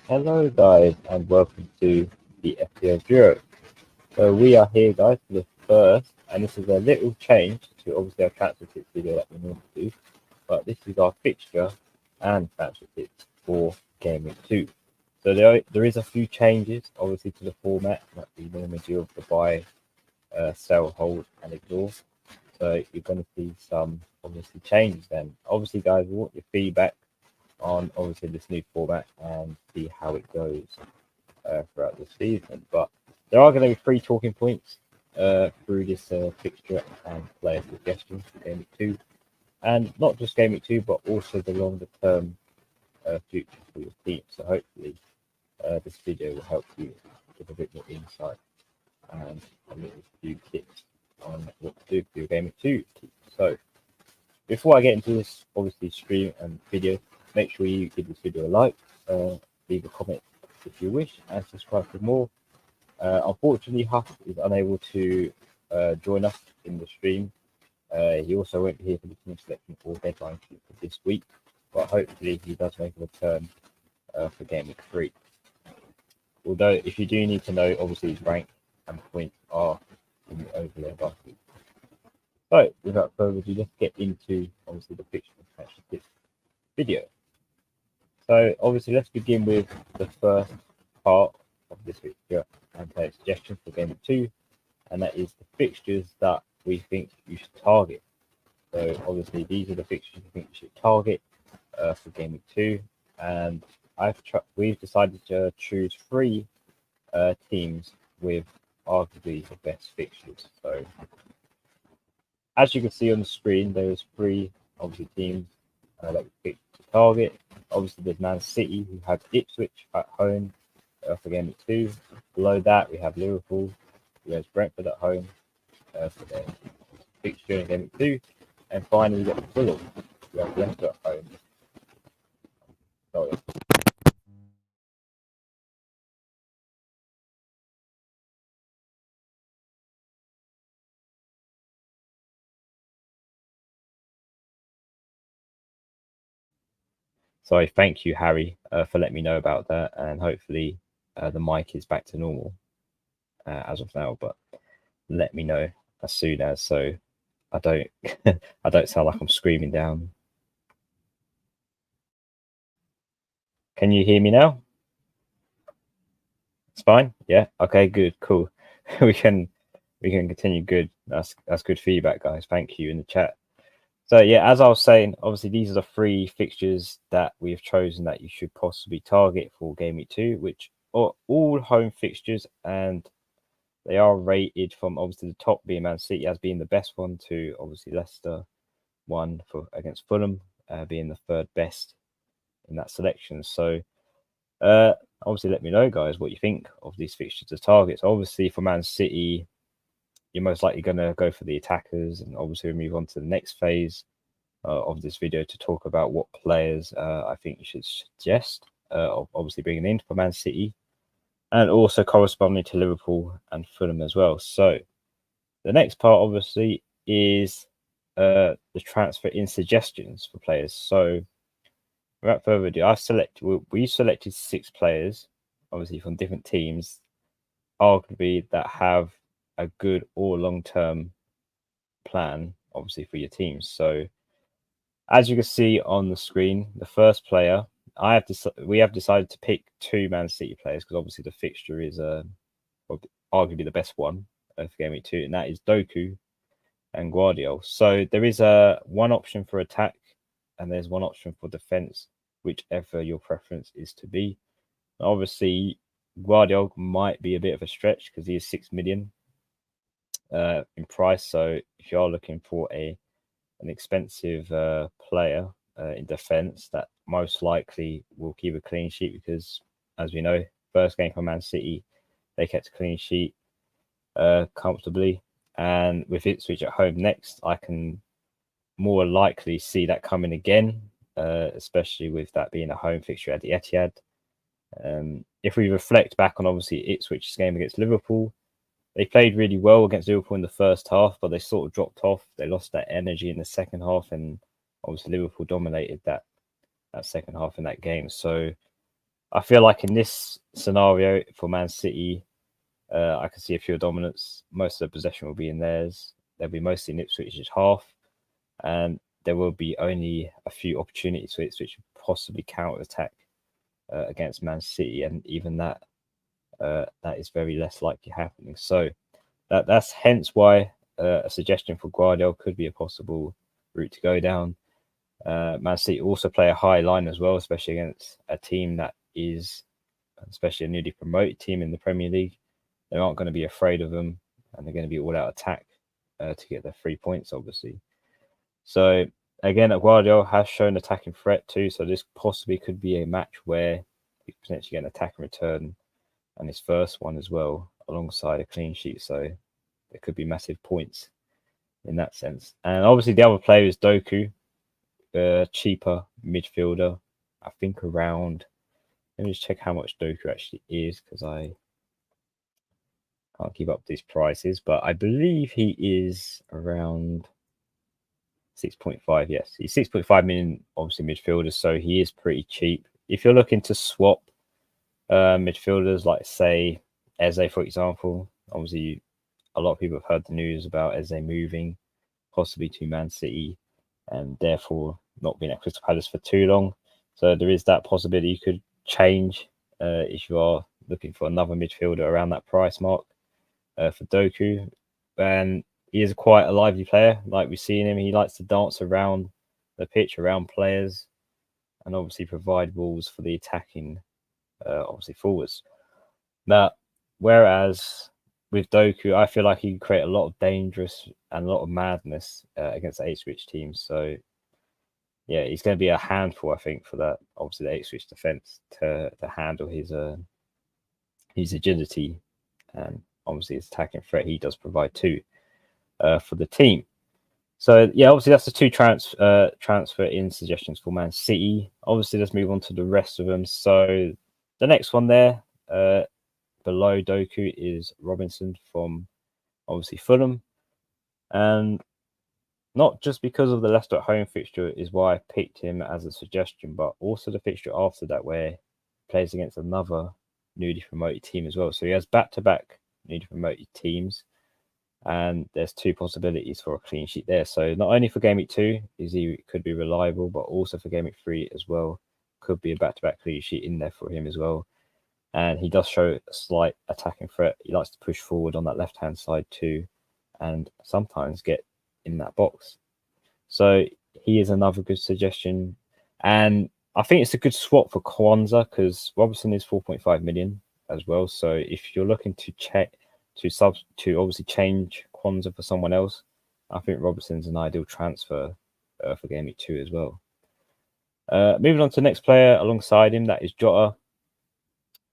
Hello guys and welcome to the FPL Duo. So we are here guys for the first, and this is a little change to obviously our transfer tips video that we normally do, but this is our fixture and transfer tips for Game Week 2. So there is a few changes obviously to the format that we normally do of the buy, sell, hold and ignore. So you're going to see some obviously changes then. Obviously guys, we want your feedback on obviously this new format and see how it goes throughout the season. But there are going to be 3 talking points through this fixture and player suggestions for Game Week 2, and not just Game Week 2 but also the longer term future for your team. So hopefully this video will help you give a bit more insight and a little few tips on what to do for your Game Week 2 team. So before I get into this obviously stream and video, make sure you give this video a like, leave a comment if you wish, and subscribe for more. Unfortunately, Huff is unable to join us in the stream. He also won't be here for the team selection or deadline for this week, but hopefully he does make a return for Game Week 3. Although, if you do need to know, obviously his rank and points are in the overlay above. So, without further ado, let's get into obviously the fixture and tips video. So obviously let's begin with the first part of this fixture and player suggestions for Game Week 2, and that is the fixtures that we think you should target. So obviously these are the fixtures we think you should target for Game Week 2, and we've decided to choose 3 teams with arguably the best fixtures. So as you can see on the screen, there's 3 obviously teams that we picked to target. Obviously, there's Man City, who have Ipswich at home for Game Week 2. Below that, we have Liverpool, who has Brentford at home for their fixture in Game Week 2. And finally, we get Fulham, who have Leicester at home. Sorry. Sorry, thank you, Harry, for letting me know about that, and hopefully the mic is back to normal as of now. But let me know as soon as, so I don't I don't sound like I'm screaming down. Can you hear me now? It's fine. Yeah. Okay. Good. Cool. we can continue. Good. That's good feedback, guys. Thank you in the chat. So yeah, as I was saying, obviously these are the 3 fixtures that we have chosen that you should possibly target for Game Week 2, which are all home fixtures, and they are rated from obviously the top being Man City as being the best one to obviously Leicester 1 for against Fulham being the 3rd best in that selection. So obviously let me know, guys, what you think of these fixtures as targets. Obviously for Man City, you're most likely going to go for the attackers, and obviously we move on to the next phase of this video to talk about what players I think you should suggest obviously bringing in for Man City, and also corresponding to Liverpool and Fulham as well. So the next part obviously is the transfer in suggestions for players. So without further ado, we selected 6 players, obviously from different teams, arguably that have a good or long-term plan, obviously for your teams. So as you can see on the screen, the first player we have decided to pick 2 Man City players because obviously the fixture is arguably the best one for Game Week 2, and that is Doku and Guardiola. So there is one option for attack and there's one option for defense, whichever your preference is to be. Obviously, Guardiola might be a bit of a stretch because he is 6 million in price. So if you are looking for an expensive player in defense, that most likely will keep a clean sheet, because as we know, first game for Man City, they kept a clean sheet comfortably. And with Ipswich at home next, I can more likely see that coming again, especially with that being a home fixture at the Etihad. If we reflect back on obviously Ipswich's game against Liverpool, they played really well against Liverpool in the first half, but they sort of dropped off. They lost that energy in the second half, and obviously Liverpool dominated that second half in that game. So I feel like in this scenario for Man City, I can see a few dominance. Most of the possession will be in theirs. They'll be mostly in Ipswich's half, and there will be only a few opportunities for Ipswich to possibly counter-attack against Man City, and even that is very less likely happening. So that's hence why a suggestion for Guardiola could be a possible route to go down. Man City also play a high line as well, especially against a team that is, especially a newly promoted team in the Premier League. They aren't going to be afraid of them, and they're going to be all out attack to get their 3 points, obviously. So again, Guardiola has shown attacking threat too, so this possibly could be a match where he could potentially get an attack and return, and his first one as well, alongside a clean sheet. So there could be massive points in that sense. And obviously the other player is Doku, cheaper midfielder. I think around, let me just check how much Doku actually is, because I can't keep up these prices, but I believe he is around 6.5. Yes, he's 6.5 million, obviously midfielder, so he is pretty cheap. If you're looking to swap midfielders, like say Eze, for example, obviously a lot of people have heard the news about Eze moving possibly to Man City and therefore not being at Crystal Palace for too long. So there is that possibility you could change if you are looking for another midfielder around that price mark for Doku. And he is quite a lively player, like we've seen him. He likes to dance around the pitch, around players, and obviously provide balls for the attacking, obviously forwards. Now, whereas with Doku, I feel like he can create a lot of dangerous and a lot of madness against the Ipswich teams. So, yeah, he's going to be a handful, I think, for that. Obviously, the Ipswich defense to handle his agility and obviously his attacking threat he does provide too for the team. So yeah, obviously that's the two transfer in suggestions for Man City. Obviously, let's move on to the rest of them. So the next one there, below Doku, is Robinson from obviously Fulham, and not just because of the Leicester at home fixture is why I picked him as a suggestion, but also the fixture after that where he plays against another newly promoted team as well. So he has back-to-back newly promoted teams, and there's two possibilities for a clean sheet there. So not only for Gameweek 2 is he could be reliable, but also for Gameweek 3 as well. Could be a back-to-back clean sheet in there for him as well. And he does show a slight attacking threat. He likes to push forward on that left-hand side too, and sometimes get in that box. So he is another good suggestion. And I think it's a good swap for Kwanzaa because Robertson is 4.5 million as well. So if you're looking to check to obviously change Kwanzaa for someone else, I think Robertson's an ideal transfer for Gameweek 2 as well. Moving on to the next player alongside him, that is Jota,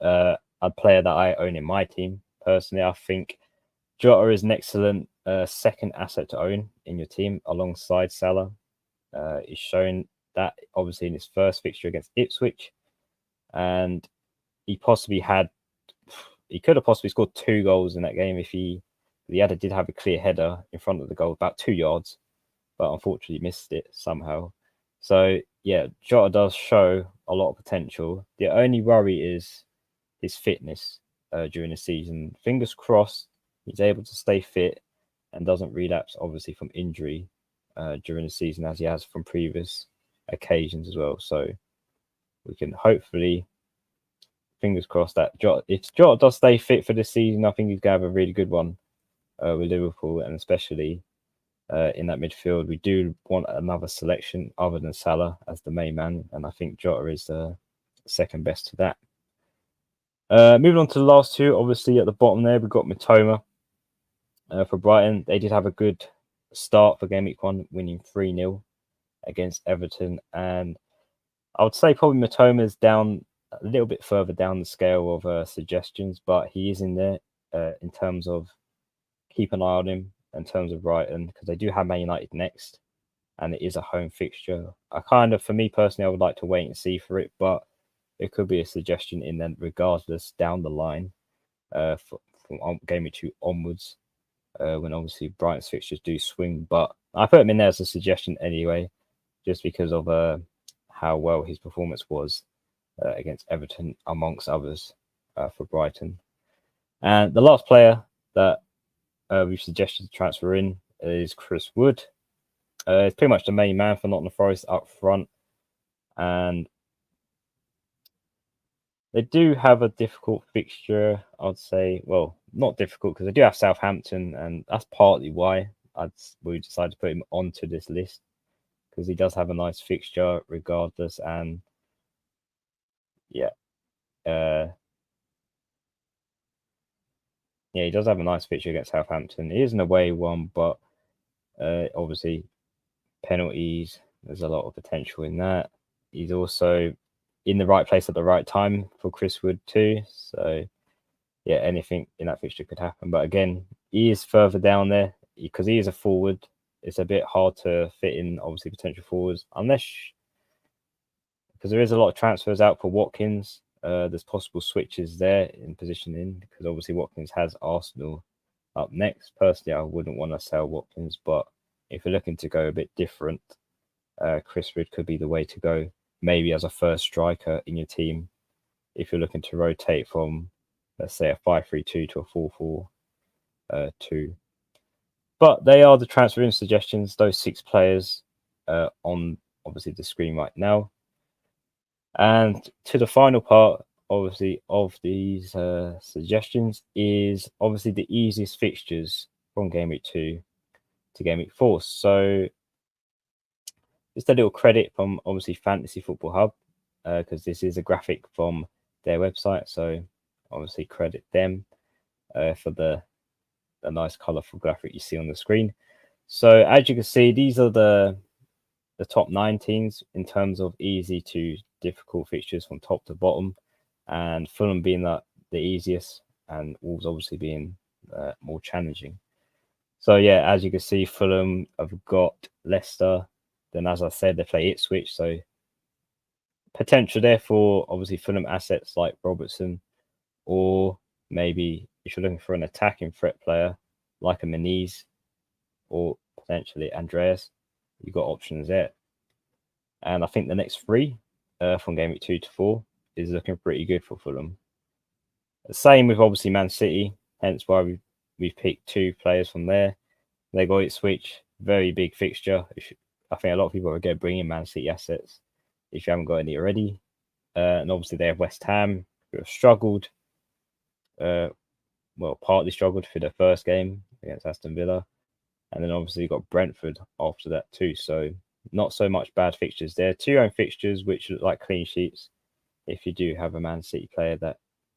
a player that I own in my team. Personally, I think Jota is an excellent second asset to own in your team alongside Salah. He's shown that obviously in his first fixture against Ipswich, and he could have possibly scored 2 goals in that game if he did have a clear header in front of the goal, about 2 yards, but unfortunately missed it somehow. So yeah, Jota does show a lot of potential. The only worry is his fitness during the season. Fingers crossed he's able to stay fit and doesn't relapse, obviously, from injury during the season as he has from previous occasions as well. So we can hopefully, fingers crossed, that if Jota does stay fit for this season, I think he's going to have a really good one with Liverpool, and especially in that midfield. We do want another selection other than Salah as the main man, and I think Jota is the second best to that. Moving on to the last two, obviously at the bottom there, we've got Mitoma for Brighton. They did have a good start for Gameweek 1, winning 3-0 against Everton. And I would say probably Mitoma is down a little bit further down the scale of suggestions, but he is in there in terms of keep an eye on him in terms of Brighton, because they do have Man United next, and it is a home fixture. For me personally, I would like to wait and see for it, but it could be a suggestion in them regardless down the line for from game week 2 onwards, when obviously Brighton's fixtures do swing. But I put him in there as a suggestion anyway, just because of how well his performance was against Everton, amongst others, for Brighton. And the last player that we've suggested to transfer in is Chris Wood. It's pretty much the main man for Nottingham Forest up front. And they do have a difficult fixture, I'd say. Well, not difficult, because they do have Southampton, and that's partly why we decided to put him onto this list, because he does have a nice fixture regardless. And yeah, he does have a nice fixture against Southampton. It is an away one, but obviously penalties, there's a lot of potential in that. He's also in the right place at the right time for Chris Wood too. So yeah, anything in that fixture could happen. But again, he is further down there because he is a forward. It's a bit hard to fit in, obviously, potential forwards, unless, because there is a lot of transfers out for Watkins. There's possible switches there in positioning, because obviously Watkins has Arsenal up next. Personally, I wouldn't want to sell Watkins, but if you're looking to go a bit different, Chris Wood could be the way to go, maybe as a first striker in your team, if you're looking to rotate from, let's say, a 5-3-2 to a 4-4-2. But they are the transfer in suggestions, those 6 players on obviously the screen right now. And to the final part, obviously, of these suggestions is obviously the easiest fixtures from game week 2 to game week 4. So just a little credit from obviously Fantasy Football Hub, because this is a graphic from their website. So obviously credit them for the nice colorful graphic you see on the screen. So as you can see, these are the top 9 teams in terms of easy to difficult fixtures from top to bottom, and Fulham being the easiest, and Wolves obviously being more challenging. So yeah, as you can see, Fulham have got Leicester. Then, as I said, they play Ipswich. So potential there for obviously Fulham assets like Robertson, or maybe if you're looking for an attacking threat player like a Menez or potentially Andreas, you've got options there. And I think the next 3 from game week 2 to 4 is looking pretty good for Fulham. The same with obviously Man City, hence why we've picked 2 players from there. They got Ipswich, very big fixture. I think a lot of people are going to bring in Man City assets if you haven't got any already. And obviously they have West Ham, who have struggled. Partly struggled for their first game against Aston Villa. And then obviously you've got Brentford after that too. So not so much bad fixtures there. 2 own fixtures, which look like clean sheets. If you do have a Man City player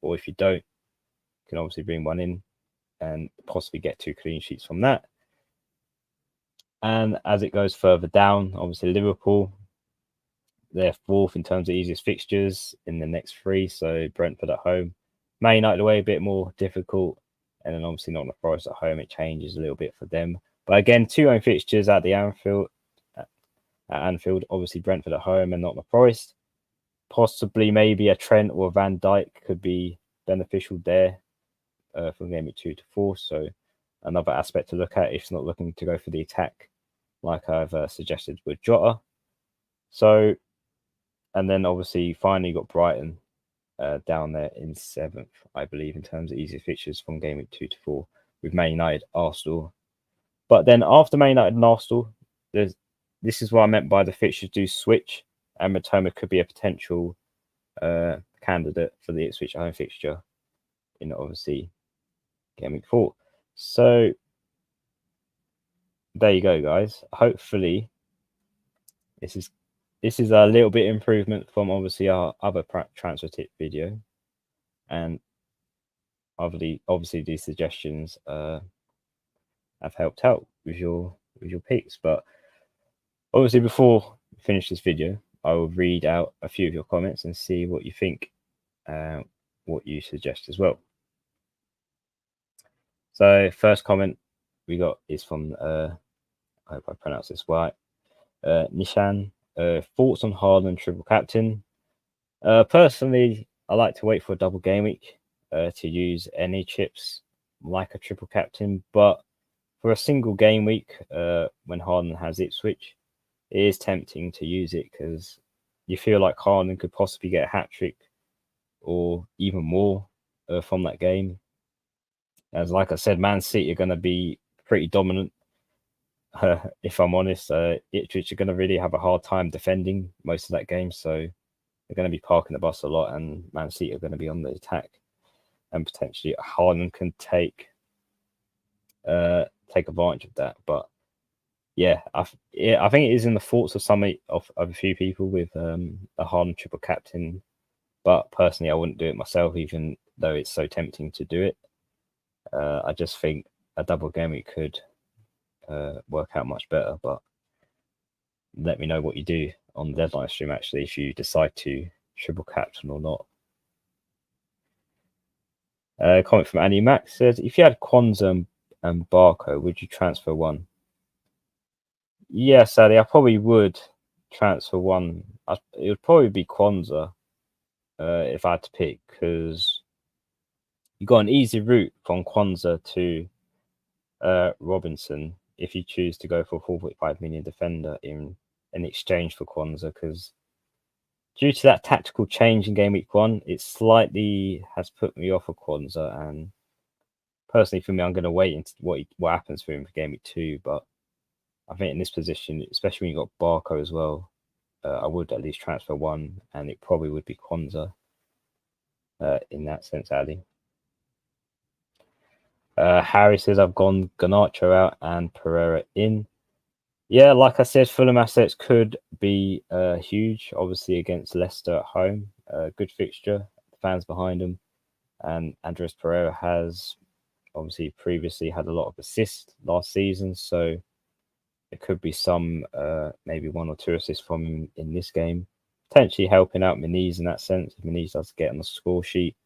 or if you don't, you can obviously bring one in and possibly get 2 clean sheets from that. And as it goes further down, obviously Liverpool, they're 4th in terms of easiest fixtures in the next 3. So Brentford at home, Man United away a bit more difficult, and then obviously Nottingham Forest at home. It changes a little bit for them. But again, 2 own fixtures at the Anfield. At Anfield, obviously Brentford at home and Nottingham Forest. Possibly maybe a Trent or a Van Dijk could be beneficial there from game week 2 to 4. So another aspect to look at if you're not looking to go for the attack, like I've suggested with Jota. So, and then obviously finally got Brighton down there in 7th, I believe, in terms of easy fixtures from game week 2 to 4 with Man United, Arsenal. But then after Man United and Arsenal, this is what I meant by the fixtures do switch, and Matoma could be a potential candidate for the Ipswich home fixture in obviously game week 4. So there you go, guys. Hopefully this is a little bit improvement from obviously our other transfer tip video, and obviously these suggestions have helped out with your picks. But obviously before we finish this video, I will read out a few of your comments and see what you think, what you suggest as well. So first comment we got is from I hope I pronounce this right, Nishan. Thoughts on Haaland triple captain? Personally, I like to wait for a double game week to use any chips like a triple captain, but for a single game week, when Harden has Ipswich, it is tempting to use it because you feel like Harden could possibly get a hat trick or even more from that game. As like I said, Man City are going to be pretty dominant. If I'm honest, Ipswich are going to really have a hard time defending most of that game, so they're going to be parking the bus a lot, and Man City are going to be on the attack, and potentially Harden can take advantage of that. But yeah, I think it is in the thoughts of a few people with a Harden triple captain. But personally, I wouldn't do it myself, even though it's so tempting to do it. I just think a double game week could work out much better. But let me know what you do on the deadline stream, actually, if you decide to triple captain or not. Comment from Annie Max says, if you had Kwanzaa and Barco, would you transfer one? Yeah, sadly, I probably would transfer one. It would probably be Kwanzaa if I had to pick, because you got an easy route from Kwanzaa to Robinson if you choose to go for a 4.5 million defender in exchange for Kwanzaa, because due to that tactical change in game week 1, it slightly has put me off of Kwanzaa, and personally for me, I'm going to wait and what happens for him for game week 2. But I think in this position, especially when you got Barco as well, I would at least transfer one, and it probably would be Kwanzaa in that sense, Ali. Harry says, I've gone Garnacho out and Pereira in. Yeah, like I said, Fulham assets could be huge, obviously against Leicester at home. Good fixture, fans behind them. And Andres Pereira has obviously previously had a lot of assists last season, so there could be some, maybe 1 or 2 assists from him in this game, potentially helping out Muniz in that sense. If Muniz does get on the score sheet,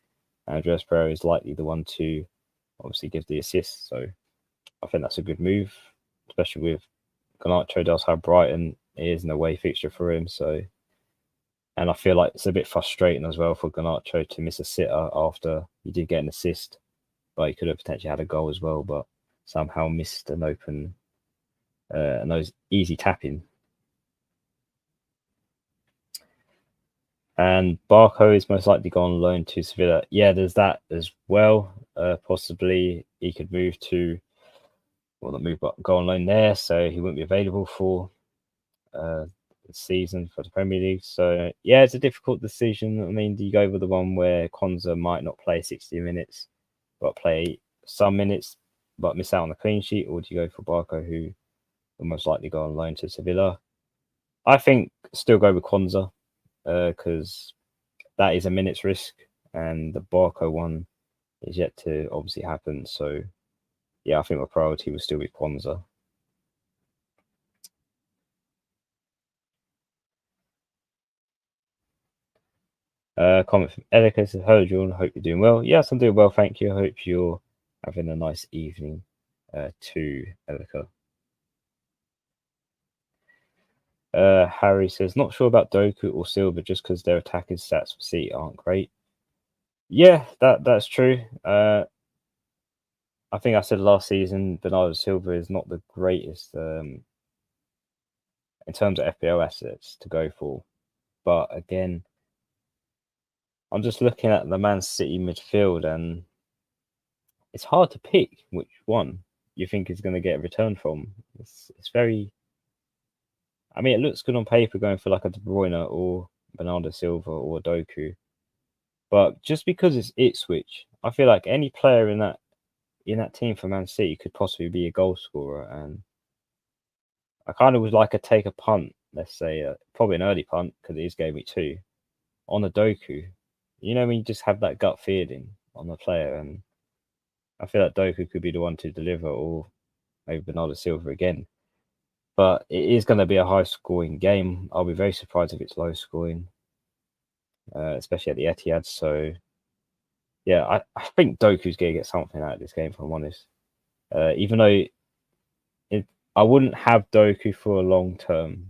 Andres Pereira is likely the one to obviously give the assist. So I think that's a good move, especially with Garnacho does have Brighton. It is an away fixture for him. So, and I feel like it's a bit frustrating as well for Garnacho to miss a sitter after he did get an assist, but he could have potentially had a goal as well, but somehow missed an open, and those easy tapping. And Barco is most likely gone on loan to Sevilla. Yeah, there's that as well. Possibly he could move to, well, not move, but go on loan there, so he wouldn't be available for the season for the Premier League. So yeah, it's a difficult decision. I mean, do you go with the one where Kwanzaa might not play 60 minutes, but play some minutes, but miss out on the clean sheet, or do you go for Barco, who will most likely go on loan to Sevilla? I think still go with Kwanzaa, because that is a minutes risk, and the Barco one is yet to obviously happen. So yeah, I think my priority will still be Kwanzaa. Comment from Erica says, hello, Jordan. Hope you're doing well. Yes, I'm doing well. Thank you. I hope you're having a nice evening too, Erica. Harry says, not sure about Doku or Silva just because their attacking stats for City aren't great. Yeah, that's true. I think I said last season, Bernardo Silva is not the greatest in terms of FPL assets to go for. But again, I'm just looking at the Man City midfield, and it's hard to pick which one you think is going to get a return from. It's very. I mean, it looks good on paper going for like a De Bruyne or Bernardo Silva or Doku, but just because it's Ipswich, I feel like any player in that team for Man City could possibly be a goal scorer, and I kind of would like to take a punt. Let's say probably an early punt because it is game week 2 on a Doku. You know, when you just have that gut feeling on the player, and I feel like Doku could be the one to deliver, or maybe Bernardo Silva again. But it is going to be a high-scoring game. I'll be very surprised if it's low-scoring, especially at the Etihad. So, yeah, I think Doku's going to get something out of this game, if I'm honest. Even though I wouldn't have Doku for a long term.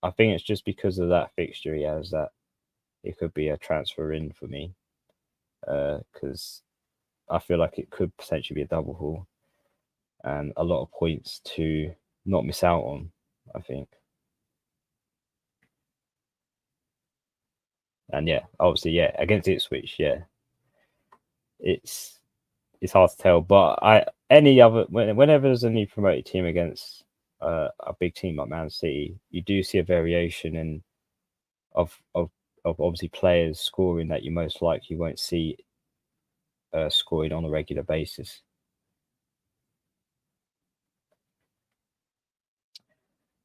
I think it's just because of that fixture he has that it could be a transfer in for me. Because I feel like it could potentially be a double haul and a lot of points to not miss out on, I think. And yeah, obviously, yeah, against Ipswich, yeah, it's hard to tell. But whenever there's a new promoted team against a big team like Man City, you do see a variation in of of of obviously players scoring that you most likely won't see scoring on a regular basis.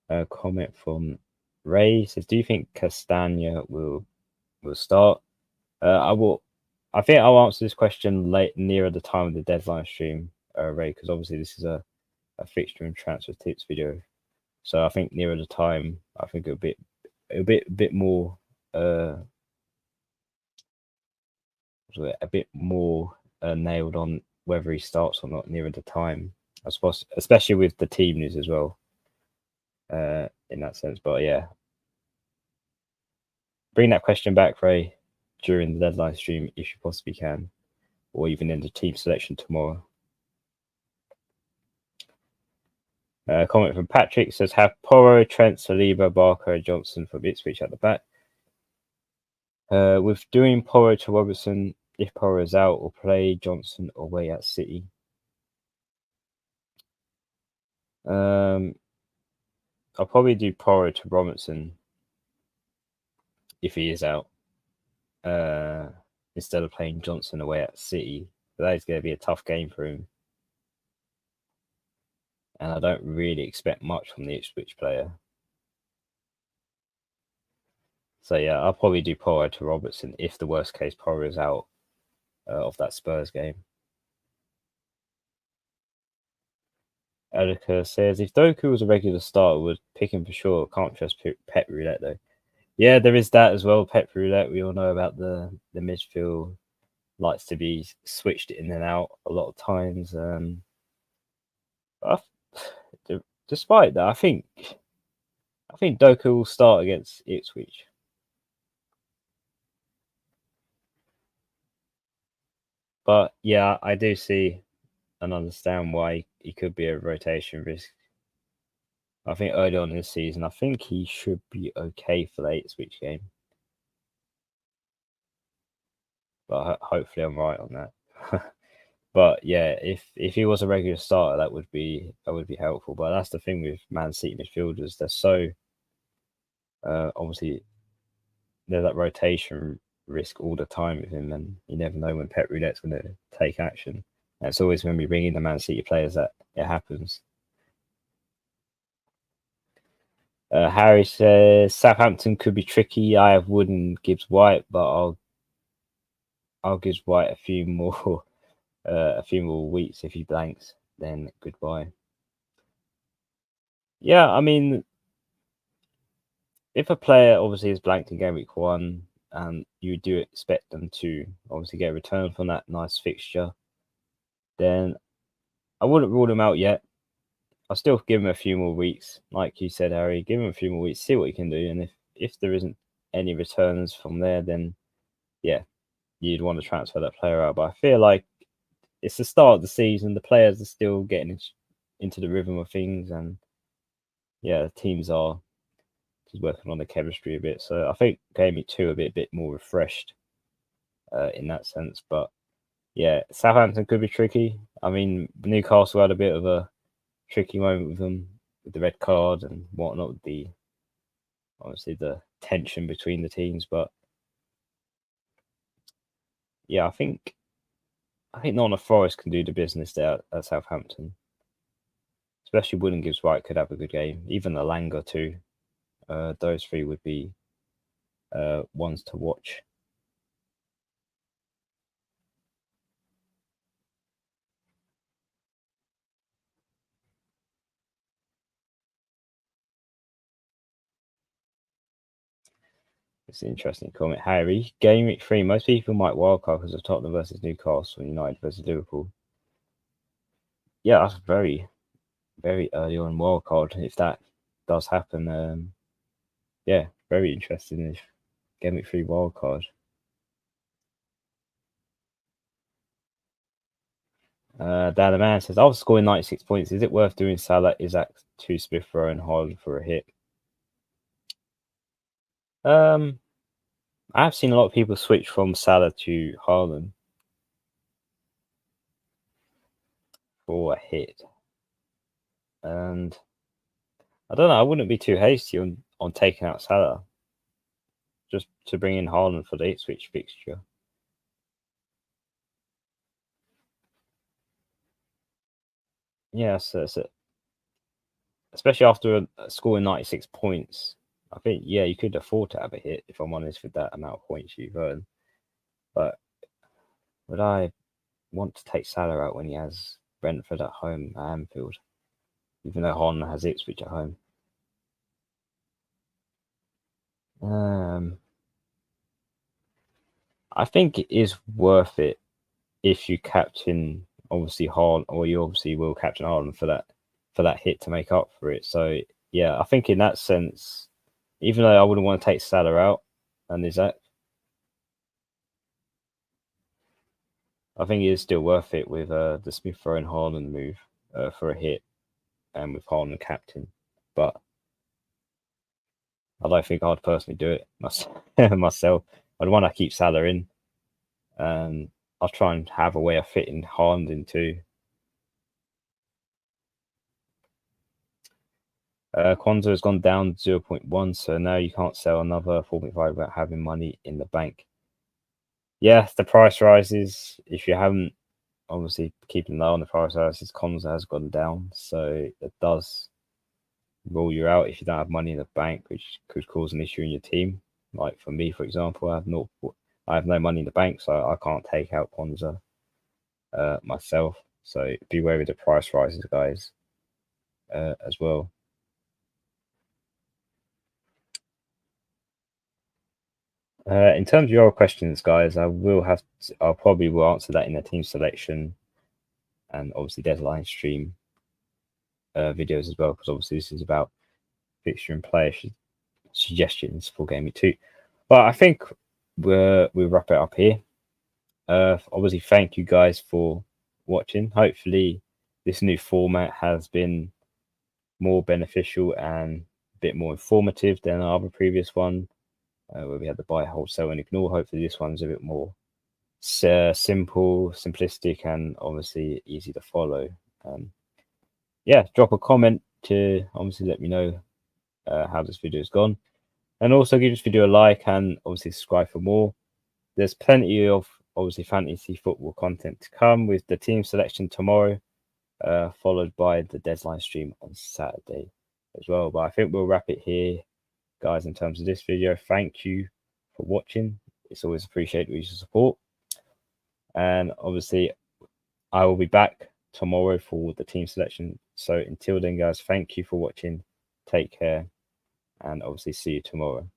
A comment from Ray says, "Do you think Castagna will start?" I will. I think I'll answer this question nearer the time of the deadline stream, Ray, because obviously this is a fixture and transfer tips video. So I think nearer the time, I think a bit more a bit more nailed on whether he starts or not nearer the time. I suppose, especially with the team news as well. In that sense, but yeah, bring that question back, Ray, during the deadline stream if you possibly can, or even in the team selection tomorrow. Comment from Patrick says, "Have Porro, Trent, Saliba, Barker, Johnson from Ipswich at the back. With doing Porro to Robertson, if Porro is out, or play Johnson away at City." I'll probably do Porro to Robertson if he is out, instead of playing Johnson away at City. But that is going to be a tough game for him. And I don't really expect much from the Ipswich player. So yeah, I'll probably do Porro to Robertson if the worst case Porro is out of that Spurs game. Erica says, "If Doku was a regular starter, would pick him for sure. Can't trust Pep Roulette though." Yeah, there is that as well. Pep Roulette. We all know about the midfield likes to be switched in and out a lot of times. Despite that, I think Doku will start against Ipswich. But yeah, I do see and understand why he could be a rotation risk. I think early on in the season, I think he should be okay for the Ipswich game. But hopefully I'm right on that. But yeah, if he was a regular starter, that would be helpful. But that's the thing with Man City midfielders; they're so obviously there's that rotation risk all the time with him, and you never know when Pep Roulette's going to take action. And it's always when we bring in the Man City players that it happens. Harry says Southampton could be tricky. I have Wood and Gibbs White, but I'll give White a few more weeks. If he blanks, then goodbye. Yeah, I mean, if a player obviously is blanked in Gameweek 1, and you do expect them to obviously get a return from that nice fixture, then I wouldn't rule them out yet. I'll still give him a few more weeks, like you said, Harry. Give him a few more weeks, see what he can do, and if there isn't any returns from there, then yeah, you'd want to transfer that player out. But I feel like it's the start of the season. The players are still getting into the rhythm of things, and yeah, the teams are just working on the chemistry a bit. So I think Game Week 2 will be a bit more refreshed in that sense. But yeah, Southampton could be tricky. I mean, Newcastle had a bit of a tricky moment with them with the red card and whatnot, with the obviously the tension between the teams. But yeah, I think Nottingham Forest can do the business there at Southampton. Especially Wood and Gibbs White could have a good game. Even Alanga too. Those three would be ones to watch. It's an interesting comment. Harry, Game Week 3, most people might wildcard because of Tottenham versus Newcastle and United versus Liverpool. Yeah, that's very, very early on wildcard if that does happen. Yeah, very interesting if Game Week 3 wildcard. Dan the Man says, "I'll score 96 points. Is it worth doing Salah, Isaac, 2 Smith Rowe, and Haaland for a hit?" I've seen a lot of people switch from Salah to Haaland for a hit, and I don't know. I wouldn't be too hasty on taking out Salah just to bring in Haaland for the hit switch fixture. Yeah, so especially after scoring 96 points, I think, yeah, you could afford to have a hit, if I'm honest, with that amount of points you've earned. But would I want to take Salah out when he has Brentford at home at Anfield, even though Haaland has Ipswich at home? I think it is worth it if you captain, obviously, Haaland, or you obviously will captain Haaland for that hit to make up for it. So yeah, I think in that sense, even though I wouldn't want to take Salah out and Isaac, I think it is still worth it with the Smith Rowe and Haaland move for a hit, and with Haaland captain. But I don't think I'd personally do it myself. I'd want to keep Salah in, and I'll try and have a way of fitting Haaland in too. Kwanzaa has gone down 0.1, so now you can't sell another 4.5 without having money in the bank. Yeah, the price rises. If you haven't, obviously, keeping an eye on the price rises, Kwanzaa has gone down, so it does rule you out if you don't have money in the bank, which could cause an issue in your team. Like for me, for example, I have no money in the bank, so I can't take out Kwanzaa myself. So be wary of the price rises, guys, as well. In terms of your questions, guys, I'll probably will answer that in the team selection and obviously deadline stream videos as well, because obviously this is about fixture and player suggestions for Gameweek 2. But I think we'll wrap it up here. Obviously, thank you guys for watching. Hopefully, this new format has been more beneficial and a bit more informative than our other previous one, where we had the buy, hold, sell, and ignore. Hopefully, this one's a bit more simple, simplistic, and obviously easy to follow. Yeah, drop a comment to obviously let me know how this video has gone, and also give this video a like and obviously subscribe for more. There's plenty of obviously fantasy football content to come, with the team selection tomorrow, followed by the deadline stream on Saturday as well. But I think we'll wrap it here, guys, in terms of this video. Thank you for watching. It's always appreciated with your support, and obviously I will be back tomorrow for the team selection. So until then, guys, thank you for watching. Take care, and obviously see you tomorrow.